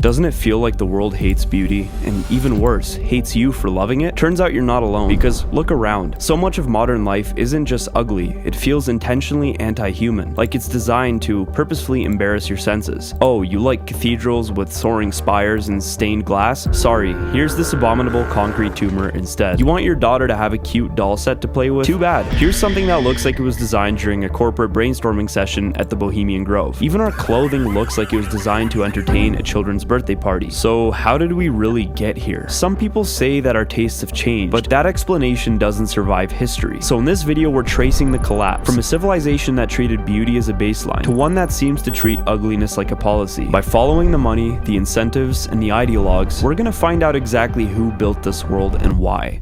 Doesn't it feel like the world hates beauty, and even worse, hates you for loving it? Turns out you're not alone, because look around. So much of modern life isn't just ugly, it feels intentionally anti-human, like it's designed to purposefully embarrass your senses. Oh, you like cathedrals with soaring spires and stained glass? Sorry, here's this abominable concrete tumor instead. You want your daughter to have a cute doll set to play with? Too bad. Here's something that looks like it was designed during a corporate brainstorming session at the Bohemian Grove. Even our clothing looks like it was designed to entertain a children's birthday party. So how did we really get here? Some people say that our tastes have changed, but that explanation doesn't survive history. So in this video, we're tracing the collapse from a civilization that treated beauty as a baseline to one that seems to treat ugliness like a policy. By following the money, the incentives, and the ideologues, we're gonna find out exactly who built this world and why.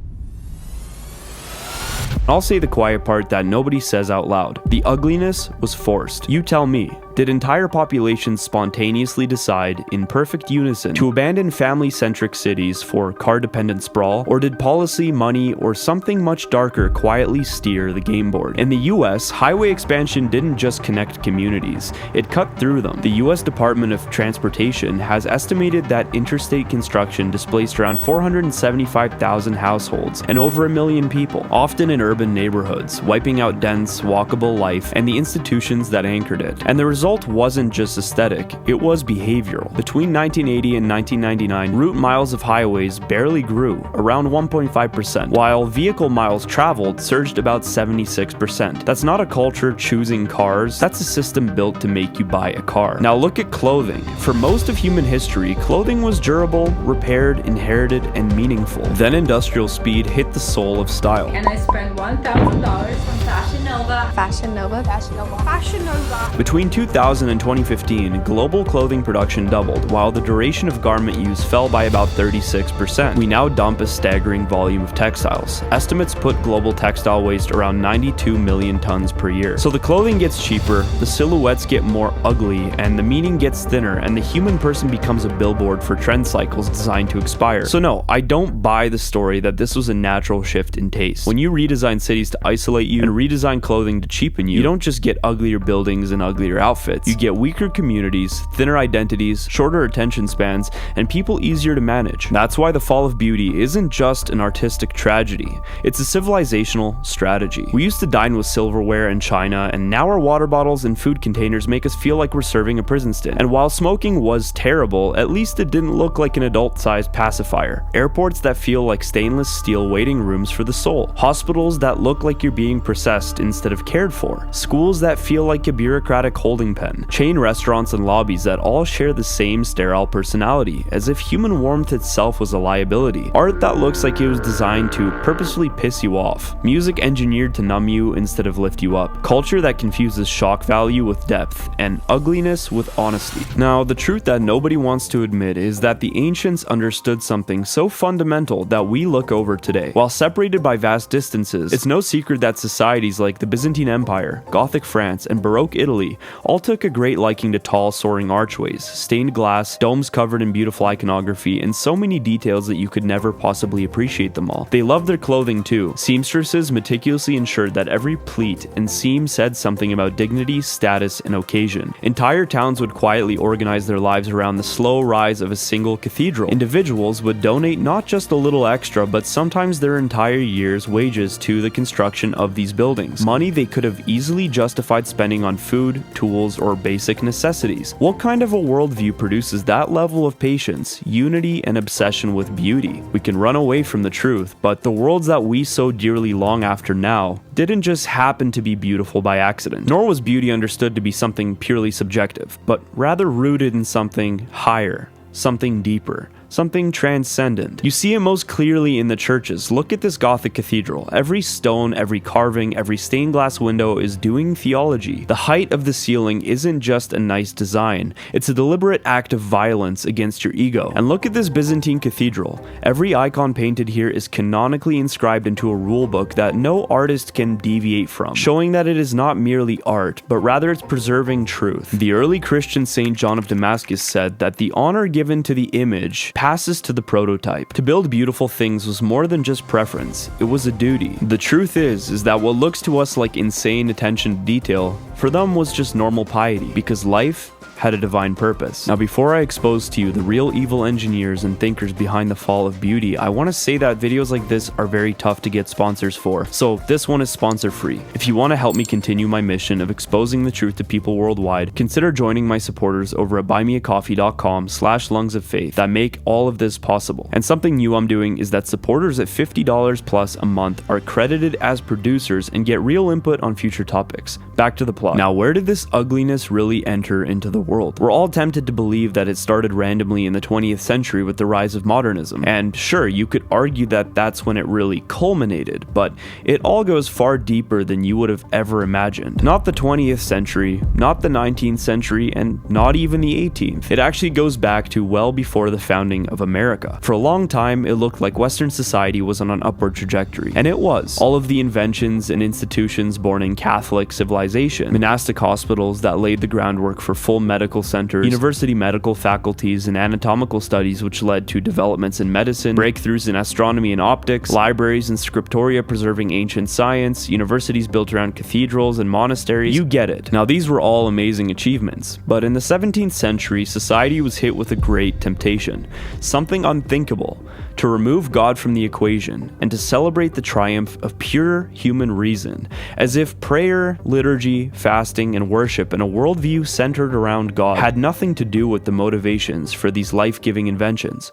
I'll say the quiet part that nobody says out loud. The ugliness was forced. You tell me. Did entire populations spontaneously decide, in perfect unison, to abandon family-centric cities for car-dependent sprawl? Or did policy, money, or something much darker quietly steer the game board? In the US, highway expansion didn't just connect communities, it cut through them. The US Department of Transportation has estimated that interstate construction displaced around 475,000 households and over 1 million people, often in urban neighborhoods, wiping out dense, walkable life and the institutions that anchored it. And the result wasn't just aesthetic, it was behavioral. Between 1980 and 1999, route miles of highways barely grew, around 1.5%, while vehicle miles traveled surged about 76%. That's not a culture choosing cars, that's a system built to make you buy a car. Now look at clothing. For most of human history, clothing was durable, repaired, inherited, and meaningful. Then industrial speed hit the soul of style. And I spent $1,000 on Fashion Nova. Fashion Nova. Fashion Nova. Fashion Nova. Between 2000 and 2015, global clothing production doubled, while the duration of garment use fell by about 36%. We now dump a staggering volume of textiles. Estimates put global textile waste around 92 million tons per year. So the clothing gets cheaper, the silhouettes get more ugly, and the meaning gets thinner, and the human person becomes a billboard for trend cycles designed to expire. So no, I don't buy the story that this was a natural shift in taste. When you redesign cities to isolate you and redesign clothing to cheapen you, you don't just get uglier buildings and uglier outfits. You get weaker communities, thinner identities, shorter attention spans, and people easier to manage. That's why the fall of beauty isn't just an artistic tragedy, it's a civilizational strategy. We used to dine with silverware in China, and now our water bottles and food containers make us feel like we're serving a prison stint. And while smoking was terrible, at least it didn't look like an adult-sized pacifier. Airports that feel like stainless steel waiting rooms for the soul. Hospitals that look like you're being processed instead of cared for. Schools that feel like a bureaucratic holding pen. Chain restaurants and lobbies that all share the same sterile personality, as if human warmth itself was a liability. Art that looks like it was designed to purposefully piss you off. Music engineered to numb you instead of lift you up. Culture that confuses shock value with depth, and ugliness with honesty. Now, the truth that nobody wants to admit is that the ancients understood something so fundamental that we look over today. While separated by vast distances, it's no secret that societies like the Byzantine Empire, Gothic France, and Baroque Italy all took a great liking to tall, soaring archways, stained glass, domes covered in beautiful iconography, and so many details that you could never possibly appreciate them all. They loved their clothing too. Seamstresses meticulously ensured that every pleat and seam said something about dignity, status, and occasion. Entire towns would quietly organize their lives around the slow rise of a single cathedral. Individuals would donate not just a little extra, but sometimes their entire year's wages to the construction of these buildings. Money they could have easily justified spending on food, tools, or basic necessities. What kind of a worldview produces that level of patience, unity, and obsession with beauty? We can run away from the truth, but the worlds that we so dearly long after now didn't just happen to be beautiful by accident. Nor was beauty understood to be something purely subjective, but rather rooted in something higher, something deeper, something transcendent. You see it most clearly in the churches. Look at this Gothic cathedral. Every stone, every carving, every stained glass window is doing theology. The height of the ceiling isn't just a nice design, it's a deliberate act of violence against your ego. And look at this Byzantine cathedral. Every icon painted here is canonically inscribed into a rule book that no artist can deviate from, showing that it is not merely art, but rather it's preserving truth. The early Christian Saint John of Damascus said that the honor given to the image passes to the prototype. To build beautiful things was more than just preference, it was a duty. The truth is that what looks to us like insane attention to detail, for them was just normal piety, because life had a divine purpose. Now, before I expose to you the real evil engineers and thinkers behind the fall of beauty, I want to say that videos like this are very tough to get sponsors for, so this one is sponsor free. If you want to help me continue my mission of exposing the truth to people worldwide, consider joining my supporters over at buymeacoffee.com/lungsoffaith that make all of this possible. And something new I'm doing is that supporters at $50 plus a month are credited as producers and get real input on future topics. Back to the plot. Now, where did this ugliness really enter into the world? We're all tempted to believe that it started randomly in the 20th century with the rise of modernism. And sure, you could argue that that's when it really culminated, but it all goes far deeper than you would have ever imagined. Not the 20th century, not the 19th century, and not even the 18th. It actually goes back to well before the founding of America. For a long time, it looked like Western society was on an upward trajectory, and it was. All of the inventions and institutions born in Catholic civilization, monastic hospitals that laid the groundwork for full medical centers, university medical faculties and anatomical studies which led to developments in medicine, breakthroughs in astronomy and optics, libraries and scriptoria preserving ancient science, universities built around cathedrals and monasteries. You get it. Now, these were all amazing achievements, but in the 17th century, society was hit with a great temptation, something unthinkable: to remove God from the equation and to celebrate the triumph of pure human reason, as if prayer, liturgy, fasting, and worship in a worldview centered around God had nothing to do with the motivations for these life-giving inventions.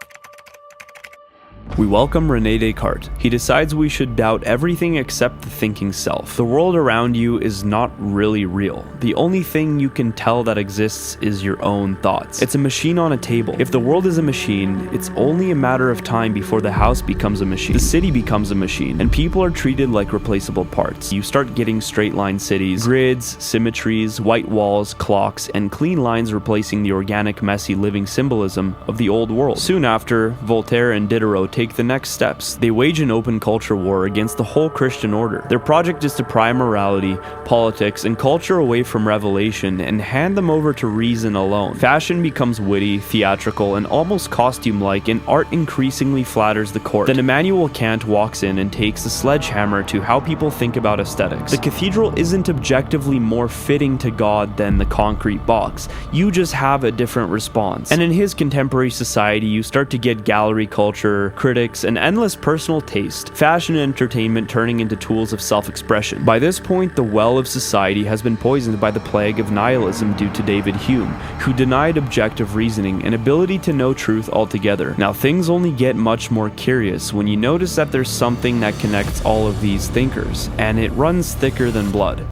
We welcome René Descartes. He decides we should doubt everything except the thinking self. The world around you is not really real. The only thing you can tell that exists is your own thoughts. It's a machine on a table. If the world is a machine, it's only a matter of time before the house becomes a machine, the city becomes a machine, and people are treated like replaceable parts. You start getting straight-line cities, grids, symmetries, white walls, clocks, and clean lines replacing the organic, messy living symbolism of the old world. Soon after, Voltaire and Diderot take the next steps. They wage an open culture war against the whole Christian order. Their project is to pry morality, politics, and culture away from revelation and hand them over to reason alone. Fashion becomes witty, theatrical, and almost costume-like, and art increasingly flatters the court. Then Immanuel Kant walks in and takes a sledgehammer to how people think about aesthetics. The cathedral isn't objectively more fitting to God than the concrete box. You just have a different response. And in his contemporary society, you start to get gallery culture, critics, and endless personal taste, fashion and entertainment turning into tools of self-expression. By this point, the well of society has been poisoned by the plague of nihilism due to David Hume, who denied objective reasoning and ability to know truth altogether. Now, things only get much more curious when you notice that there's something that connects all of these thinkers, and it runs thicker than blood.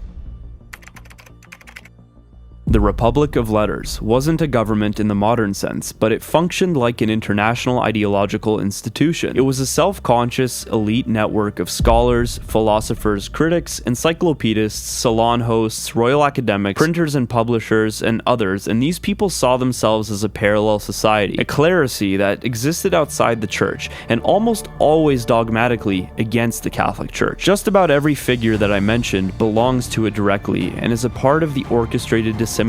The Republic of Letters wasn't a government in the modern sense, but it functioned like an international ideological institution. It was a self-conscious, elite network of scholars, philosophers, critics, encyclopedists, salon hosts, royal academics, printers and publishers, and others, and these people saw themselves as a parallel society, a clerisy that existed outside the church, and almost always dogmatically against the Catholic Church. Just about every figure that I mentioned belongs to it directly, and is a part of the orchestrated dissemination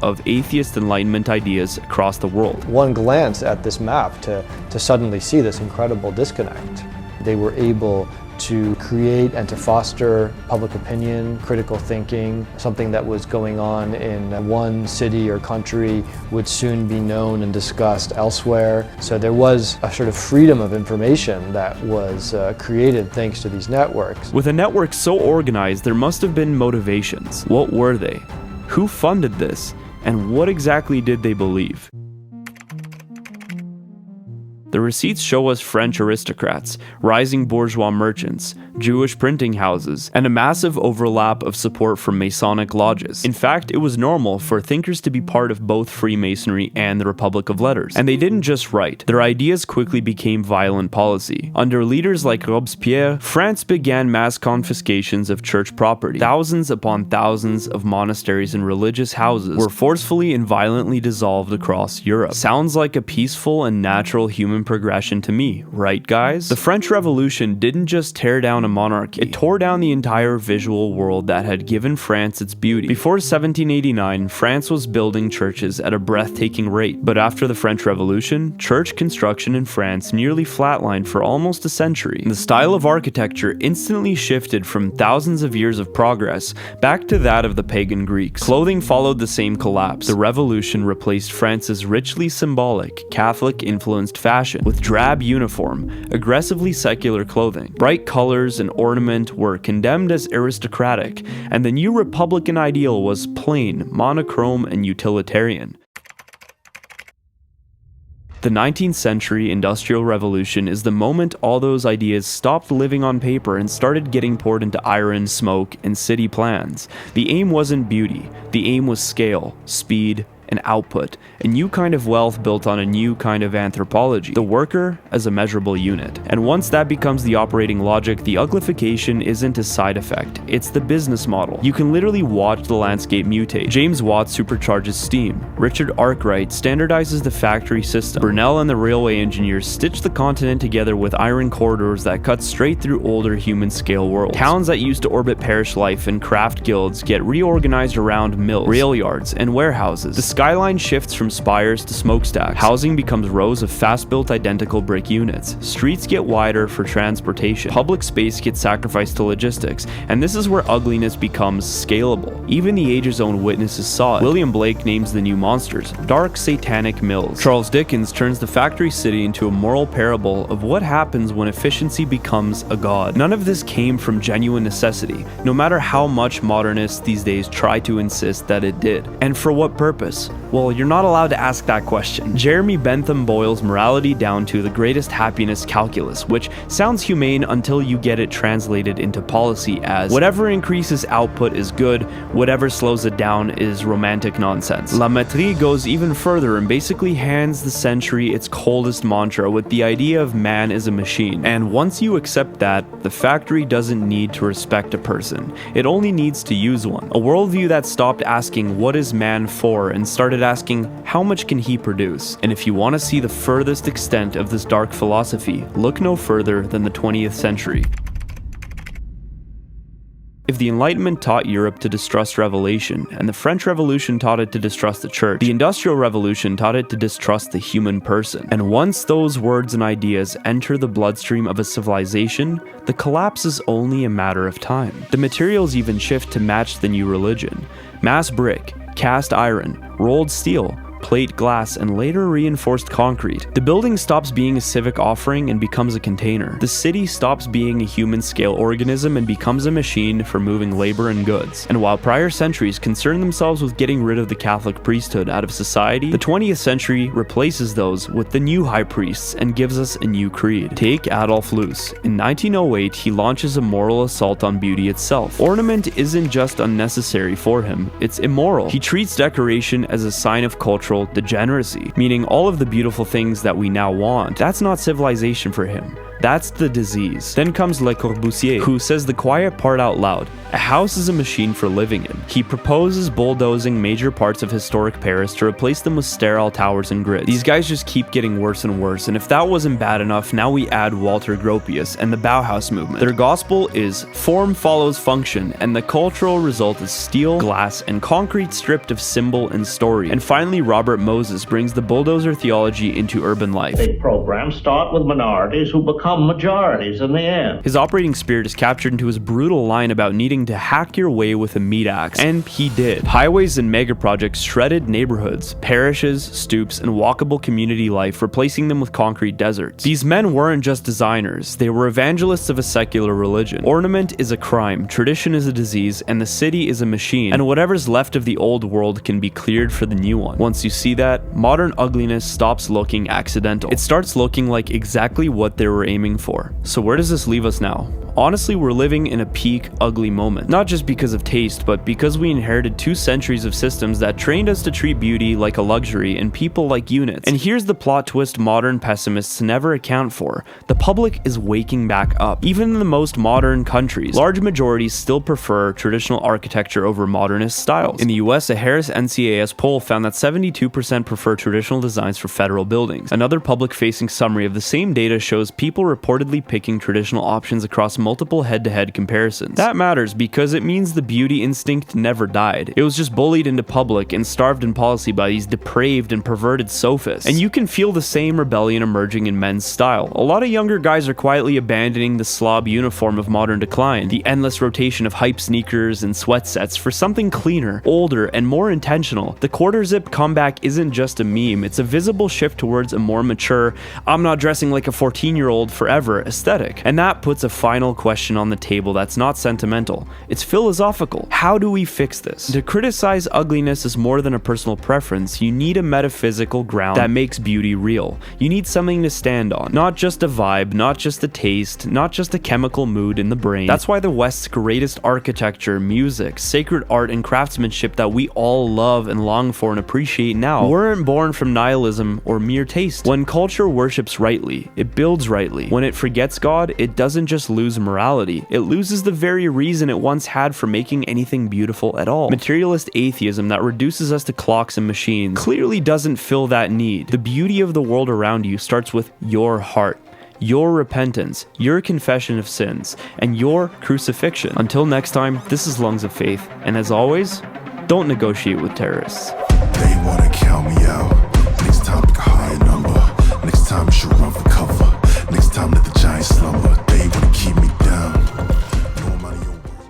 of atheist Enlightenment ideas across the world. One glance at this map to suddenly see this incredible disconnect. They were able to create and to foster public opinion, critical thinking. Something that was going on in one city or country would soon be known and discussed elsewhere. So there was a sort of freedom of information that was created thanks to these networks. With a network so organized, there must have been motivations. What were they? Who funded this? And what exactly did they believe? The receipts show us French aristocrats, rising bourgeois merchants, Jewish printing houses, and a massive overlap of support from Masonic lodges. In fact, it was normal for thinkers to be part of both Freemasonry and the Republic of Letters. And they didn't just write. Their ideas quickly became violent policy. Under leaders like Robespierre, France began mass confiscations of church property. Thousands upon thousands of monasteries and religious houses were forcefully and violently dissolved across Europe. Sounds like a peaceful and natural human progression to me, right guys? The French Revolution didn't just tear down a monarchy, it tore down the entire visual world that had given France its beauty. Before 1789, France was building churches at a breathtaking rate, but after the French Revolution, church construction in France nearly flatlined for almost a century. The style of architecture instantly shifted from thousands of years of progress back to that of the pagan Greeks. Clothing followed the same collapse. The Revolution replaced France's richly symbolic, Catholic-influenced fashion with drab uniform, aggressively secular clothing. Bright colors and ornament were condemned as aristocratic, and the new Republican ideal was plain, monochrome, and utilitarian. The 19th century Industrial Revolution is the moment all those ideas stopped living on paper and started getting poured into iron, smoke, and city plans. The aim wasn't beauty, the aim was scale, speed, and output, a new kind of wealth built on a new kind of anthropology, the worker as a measurable unit. And once that becomes the operating logic, the uglification isn't a side effect, it's the business model. You can literally watch the landscape mutate. James Watt supercharges steam, Richard Arkwright standardizes the factory system, Brunel and the railway engineers stitch the continent together with iron corridors that cut straight through older human-scale worlds. Towns that used to orbit parish life and craft guilds get reorganized around mills, rail yards, and warehouses. The skyline shifts from spires to smokestacks. Housing becomes rows of fast-built identical brick units. Streets get wider for transportation. Public space gets sacrificed to logistics. And this is where ugliness becomes scalable. Even the age's own witnesses saw it. William Blake names the new monsters, dark satanic mills. Charles Dickens turns the factory city into a moral parable of what happens when efficiency becomes a god. None of this came from genuine necessity, no matter how much modernists these days try to insist that it did. And for what purpose? Well, you're not allowed to ask that question. Jeremy Bentham boils morality down to the greatest happiness calculus, which sounds humane until you get it translated into policy as whatever increases output is good, whatever slows it down is romantic nonsense. La Mettrie goes even further and basically hands the century its coldest mantra with the idea of man is a machine. And once you accept that, the factory doesn't need to respect a person. It only needs to use one. A worldview that stopped asking what is man for and started asking how much can he produce. And if you want to see the furthest extent of this dark philosophy, look no further than the 20th century. If the Enlightenment taught Europe to distrust revelation, and the French Revolution taught it to distrust the church, the Industrial Revolution taught it to distrust the human person. And once those words and ideas enter the bloodstream of a civilization, the collapse is only a matter of time. The materials even shift to match the new religion. Mass brick, cast iron, rolled steel, plate glass, and later reinforced concrete. The building stops being a civic offering and becomes a container. The city stops being a human-scale organism and becomes a machine for moving labor and goods. And while prior centuries concerned themselves with getting rid of the Catholic priesthood out of society, the 20th century replaces those with the new high priests and gives us a new creed. Take Adolf Loos. In 1908, he launches a moral assault on beauty itself. Ornament isn't just unnecessary for him, it's immoral. He treats decoration as a sign of cultural degeneracy, meaning all of the beautiful things that we now want, that's not civilization for him. That's the disease. Then comes Le Corbusier, who says the quiet part out loud. A house is a machine for living in. He proposes bulldozing major parts of historic Paris to replace them with sterile towers and grids. These guys just keep getting worse and worse, and if that wasn't bad enough, now we add Walter Gropius and the Bauhaus movement. Their gospel is form follows function, and the cultural result is steel, glass, and concrete stripped of symbol and story. And finally, Robert Moses brings the bulldozer theology into urban life. Big programs start with minorities who become majorities in the end. His operating spirit is captured into his brutal line about needing to hack your way with a meat axe, and he did. Highways and mega projects shredded neighborhoods, parishes, stoops, and walkable community life, replacing them with concrete deserts. These men weren't just designers, they were evangelists of a secular religion. Ornament is a crime, tradition is a disease, and the city is a machine, and whatever's left of the old world can be cleared for the new one. Once you see that, modern ugliness stops looking accidental. It starts looking like exactly what they were aiming for. So where does this leave us now? Honestly, we're living in a peak ugly moment. Not just because of taste, but because we inherited 2 centuries of systems that trained us to treat beauty like a luxury and people like units. And here's the plot twist modern pessimists never account for. The public is waking back up. Even in the most modern countries, large majorities still prefer traditional architecture over modernist styles. In the US, a Harris NCAS poll found that 72% prefer traditional designs for federal buildings. Another public-facing summary of the same data shows people reportedly picking traditional options across multiple head-to-head comparisons. That matters because it means the beauty instinct never died. It was just bullied into public and starved in policy by these depraved and perverted sophists. And you can feel the same rebellion emerging in men's style. A lot of younger guys are quietly abandoning the slob uniform of modern decline, the endless rotation of hype sneakers and sweat sets for something cleaner, older, and more intentional. The quarter zip comeback isn't just a meme, it's a visible shift towards a more mature, I'm not dressing like a 14-year-old forever aesthetic. And that puts a final question on the table that's not sentimental, it's philosophical. How do we fix this? To criticize ugliness is more than a personal preference. You need a metaphysical ground that makes beauty real. You need something to stand on, not just a vibe, not just a taste, not just a chemical mood in the brain. That's why the West's greatest architecture, music, sacred art, and craftsmanship that we all love and long for and appreciate now weren't born from nihilism or mere taste. When culture worships rightly, it builds rightly. When it forgets God, it doesn't just lose morality, it loses the very reason it once had for making anything beautiful at all. Materialist atheism that reduces us to clocks and machines clearly doesn't fill that need. The beauty of the world around you starts with your heart, your repentance, your confession of sins, and your crucifixion. Until next time, this is Lungs of Faith, and as always, don't negotiate with terrorists. They wanna count me out. Next time pick a higher number. Next time you should run for cover. Next time let the giant slumber.